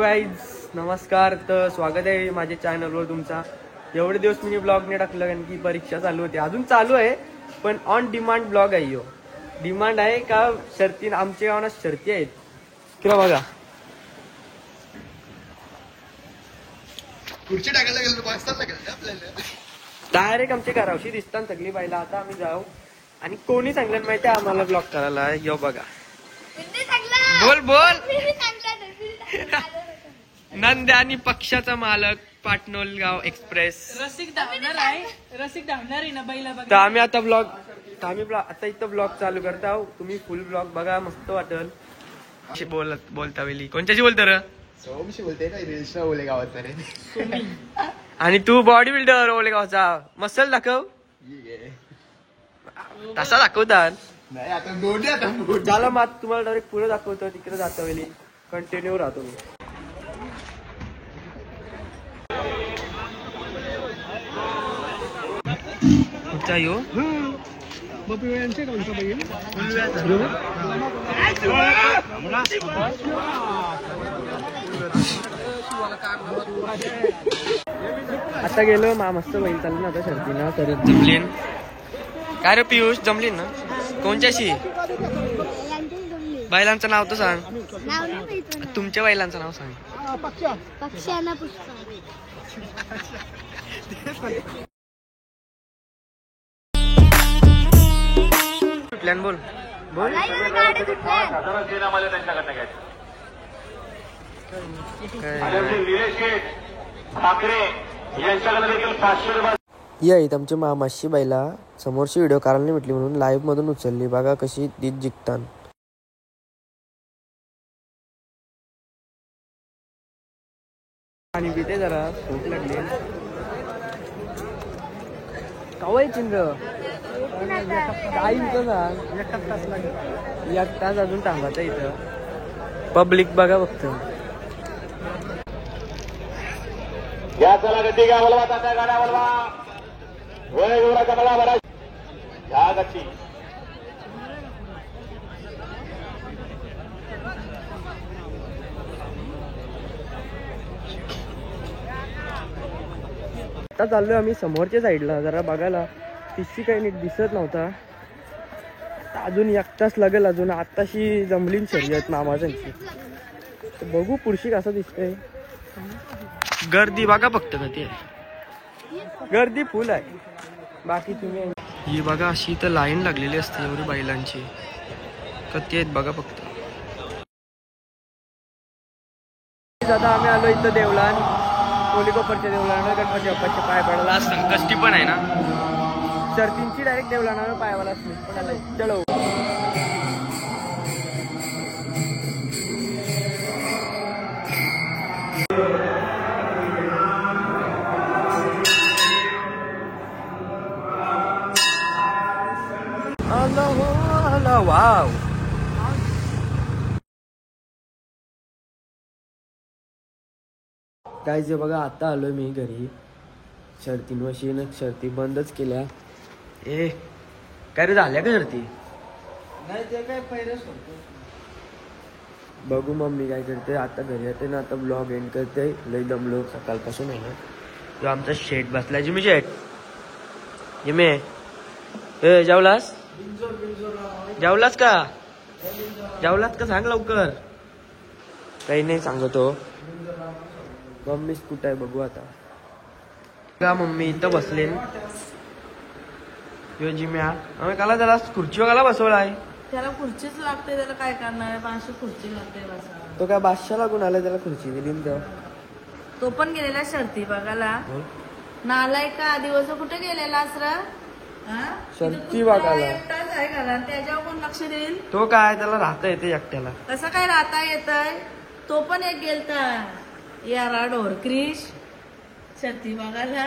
Guys नमस्कार. तर स्वागत आहे माझ्या चॅनलवर तुमचा. एवढे दिवस मी ब्लॉग नाही टाकलं कारण की परीक्षा चालू होती. अजून चालू आहे पण ऑन डिमांड ब्लॉग आहे. यो डिमांड आहे का शर्ती आमच्या गावात शर्ती आहेत किंवा बघा खुर्ची टाकायला गेलो पाचताच लागेल आपल्याला. डायरेक्ट आमच्या घरावशी दिसतात सगळी बायला. आता आम्ही जाऊ आणि कोणी सांगलं माहिती आहे आम्हाला ब्लॉग करायला. यो बघा बोल बोल नंद आणि पक्षाचा मालक पाटणोल गाव एक्सप्रेस रसिक धावणार आहे ना बैला तर आम्ही आता आता इथं ब्लॉग चालू करत आहोत. तुम्ही फुल ब्लॉग बघा मस्त वाटेल. बोलता वेळी कोणत्याशी बोलतो र सोमशी बोलते का रील्स ओले गावात रे. आणि तू बॉडी बिल्डर ओले गावचा मसल दाखव तसा दाखवतात नाही आता दोन्ही आता झालं मग तुम्हाला डायरेक्ट पुढे दाखवतो. तिकडे जातो वेळी कंटिन्यू राहतो मी. यो आता गेलो मस्त बैल चालू ना आता शर्तीनं तर जमलीन काय रे पियुष जमलीन ना कोणच्याशी बैलांचं नाव तर सांग. तुमच्या बैलांचं नाव सांग. प्लॅन बोल बोल या आमची मामाशी बैला समोरची व्हिडिओ काढायला म्हटली म्हणून लाईव्ह मधून उचलली. बघा कशी दीद जिंकतात. आणि पिते जरा भूक लागली कवाय चिंद्र एक तास अजून थांबायचं इथं. पब्लिक बघा फक्त या चला गती घ्या बोलवा तात्या गाड्या बोलवा वय गोरा कमला बरा या गती आता चाललोय आम्ही समोरच्या साईडला जरा बघायला. तिशी काही नीट दिसत नव्हता. अजून एक तास लागेल. अजून आताशी जमलीन शर्यत मामाजांची. तर बघू पुढशी कसं दिसतंय. गर्दी बघा फक्त कधी गर्दी फुल आहे. बाकी तुम्ही ही बघा अशी तर लाईन लागलेली असते एवढी बैलांची. कधी आहेत बघा फक्त. आता आम्ही आलो इथं देवलान कोलीकोपरच्या देवलान गणपती बाप्पाचे पाय पडायला. आज संकष्टी पण आहे ना शर्तींची डायरेक्ट देवलाना पायवाला पण चलो. वाव काय जे बघा आता आलोय मी घरी. शर्तींवशीन शर्ती बंदच केल्या. ए काय रे झाल्या का शर्ती नाही ते काय पहिलेच होतं. बघू मम्मी काय करते. आता घरी येते ना आता ब्लॉग एंड करते. लई दमलो सकाळपासून आहे ना. तो आमचा शेट बसला जिमी शेट जिमे ए जेवलास जेवलास का सांग लवकर. काही नाही सांगतो. मम्मीच कुठं आहे बघू आता. का मम्मी इथं बसले जिम्या आम्ही काला त्याला खुर्चीवर काला बसवला आहे. त्याला खुर्चीच लागते. त्याला काय करणार आहे. 500 खुर्ची लागते. तो काय बादशाह लागून आलाय त्याला खुर्ची दिली तेव्हा. तो पण गेलेला शर्ती बघायला. नालाय का दिवस कुठे गेलेला असरा शर्ती बघायला. त्याच्यावर कोण लक्ष देईल. तो काय त्याला राहता येते एकट्याला. कसं काय राहता येतय. तो पण एक गेलता यारा ढोर क्रिश शर्ती बघायला.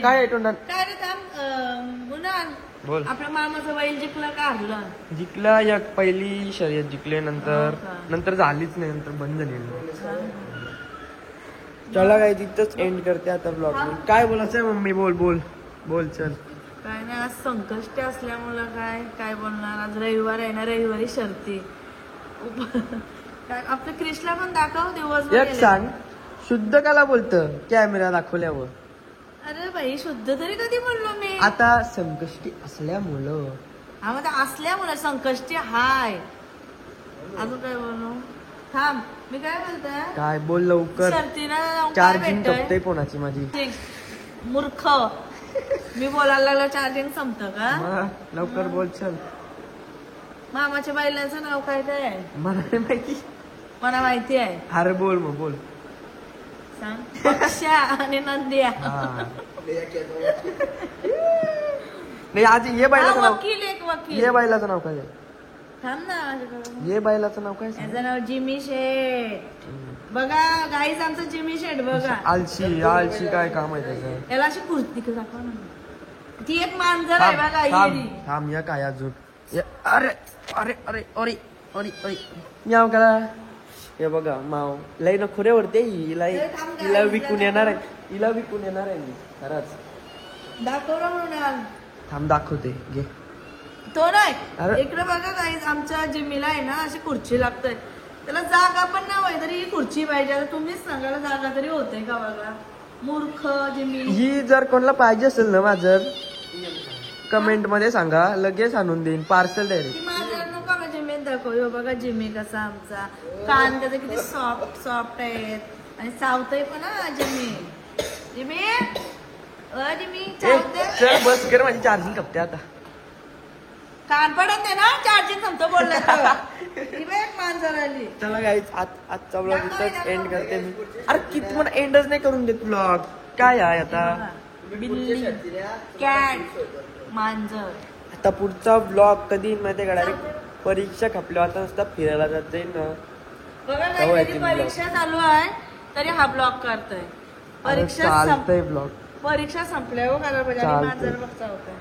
काय तोंडात काय रे थांब गुन्हा बोल. आपल्या मामाचा बैल जिंकला का हरला. जिंकला एक पहिली शर्यत जिंकले नंतर झालीच नाही. नंतर बंद झाली. चला काय तिथंच एंड करते आता ब्लॉग. काय बोलायचंय मम्मी बोल बोल बोल चल. काय नाही आज संकष्टी असल्यामुळं काय काय बोलणार. आज रविवार आहे ना. रविवारी शर्ती काय आपल्या क्रिशला पण दाखव दिवसभर एक गेले. सांग शुद्ध काला बोलतं कॅमेरा दाखवल्यावर. अरे बाई शुद्ध तरी कधी बोललो मी आता संकष्टी असल्यामुळं हा मग असल्यामुळे संकष्टी हाय. अजून काय बोलू थांब मी काय बोलतोय काय बोल लवकर. शर्तीनं जाऊन काय चार्जिंग भेटतंय? तपते कोणाची माझी. मूर्ख मी बोलायला लागलो चार्जिंग संपतं का मग लवकर बोल चल. मामाच्या बैलाचं नाव काय ते मला नाही माहिती. मला माहिती आहे अरे बोल मग बोल. सांग पक्षा आणि नंदिया हा. नाही आज ये बैलाचं हा, नाव. वकील एक वकील ये बैलाचं नाव काय आहे? थांब ना माझ्याकडे. ये बैलाचं नाव काय सांग? याचं नाव जिमी शेठ. बघा गाईज आमचं जिमी शेठ बघा आलशी आलशी काय काम आहे त्याचं. याला अशी कुर्ती दाखवा ना. ती एक मांजर आहे बघा थांब येडी. थांब या काय अजून. अरे अरे अरे अरे अरे अरे म्याव करा. हे बघा माव लई ना खोऱ्यावरती हिला थांब का? हिला विकून येणार आहे. हिला विकून येणार आहे मी खरंच. दाखव ना म्हणून थांब दाखवते घे. तो नाही अरे. इकडे बघा गाईज आमच्या जिमीला आहे ना अशी खुर्ची लागतंय. त्याला जागा पण नाही होय तरी ही खुर्ची पाहिजे. आता तुम्हीच सांगायला जागा तरी होते का बघा. मूर्ख जिमी. ही जर कोणाला पाहिजे असेल ना माझं कमेंट मध्ये सांगा लगेच आणून देईन पार्सल डायरेक्ट. ती माझ्या नको का जिमी दाखव. ह्यो बघा जिमी कसा आमचा कान त्याचे किती सॉफ्ट सॉफ्ट आहेत आणि चावतय पण हा जिमी. Jimmy Jimmy चावते. चल बस कर माझी चार्जिंग कपते आता. कान पडत नाही ना चार्जिंग संपतो बोलला तर. ही बघ एक मांजर आली. चला गाईच आजचा ब्लॉग इथंच एंड करते मी. अरे किती मला एंडच नाही करून देत ब्लॉग. काय आहे आता. बिल्ली कॅट मांजर. आता पुढचा ब्लॉग कधी माहितीये का डायरेक्ट परीक्षा खपल्या आता नुसता फिरायला जात जाईल ना. बघा तेव्हा काहीतरी येतील परीक्षा चालू आहे तरी हा ब्लॉग करतोय. परीक्षा चालतंय ब्लॉग. परीक्षा संपल्यावर करायला पाहिजे आणि चालतंय. मांजर बघता होतं.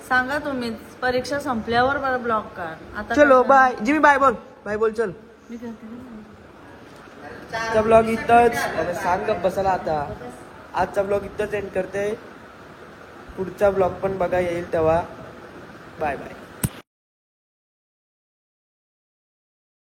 सांगा तुम्ही परीक्षा संपल्यावर मला ब्लॉग कर. आता चलो कसं? बाय जिमी बाय बोल. बाय बोल चल. मी करते ना. आजचा ब्लॉग इथंच आता सांग गप बसायला आता. आजचा ब्लॉग इथंच एंड करते. पुढचा ब्लॉग पण बघा येईल तेव्हा. Bye bye.